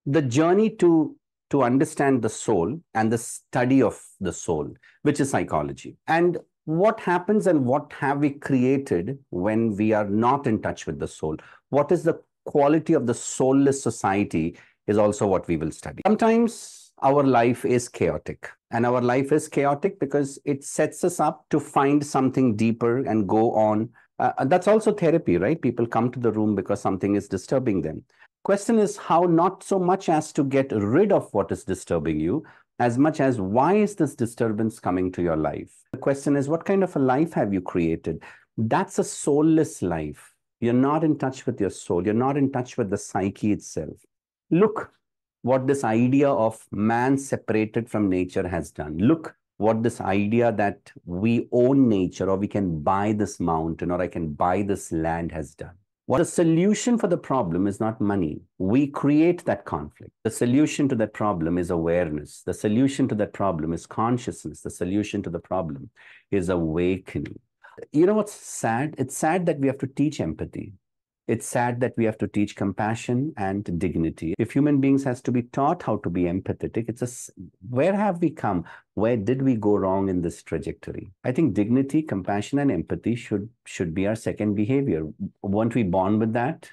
the journey to understand the soul and the study of the soul, which is psychology. And what happens and what have we created when we are not in touch with the soul? What is the quality of the soulless society is also what we will study. Sometimes our life is chaotic, and our life is chaotic because it sets us up to find something deeper and go on. That's also therapy, right? People come to the room because something is disturbing them. Question is how not so much as to get rid of what is disturbing you, as much as why is this disturbance coming to your life? The question is, what kind of a life have you created? That's a soulless life. You're not in touch with your soul. You're not in touch with the psyche itself. Look what this idea of man separated from nature has done. Look what this idea that we own nature, or we can buy this mountain, or I can buy this land has done. What the solution for the problem is not money. We create that conflict. The solution to that problem is awareness. The solution to that problem is consciousness. The solution to the problem is awakening. You know what's sad? It's sad that we have to teach empathy. It's sad that we have to teach compassion and dignity. If human beings has to be taught how to be empathetic, where have we come? Where did we go wrong in this trajectory? I think dignity, compassion, and empathy should be our second behavior. Weren't we born with that?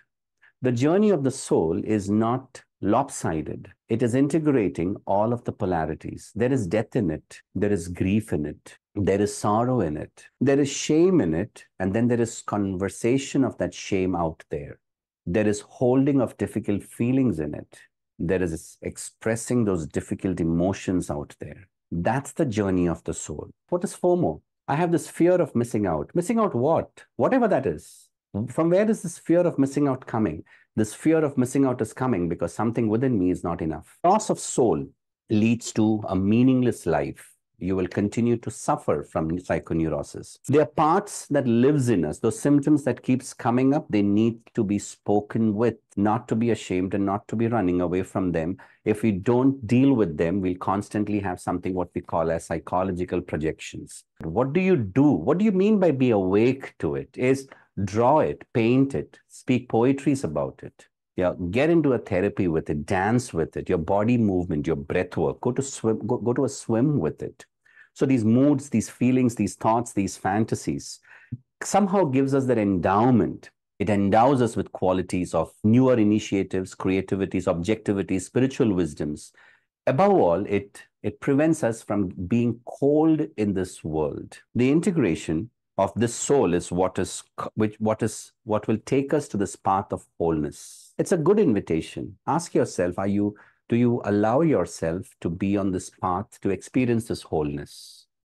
The journey of the soul is not lopsided. It is integrating all of the polarities. There is death in it. There is grief in it. There is sorrow in it. There is shame in it. And then there is conversation of that shame out there. There is holding of difficult feelings in it. There is expressing those difficult emotions out there. That's the journey of the soul. What is FOMO? I have this fear of missing out. Missing out what? Whatever that is. From where is this fear of missing out coming? This fear of missing out is coming because something within me is not enough. Loss of soul leads to a meaningless life. You will continue to suffer from psychoneurosis. There are parts that lives in us, those symptoms that keeps coming up, they need to be spoken with, not to be ashamed and not to be running away from them. If we don't deal with them, we'll constantly have something what we call as psychological projections. What do you do? What do you mean by be awake to it? Is draw it, paint it, speak poetries about it. Yeah, get into a therapy with it, dance with it, your body movement, your breath work, go to a swim with it. So these moods, these feelings, these thoughts, these fantasies somehow gives us that endowment. It endows us with qualities of newer initiatives, creativities, objectivities, spiritual wisdoms. Above all, it prevents us from being cold in this world. The integration of this soul is what will take us to this path of wholeness. It's a good invitation. Ask yourself, do you allow yourself to be on this path to experience this wholeness?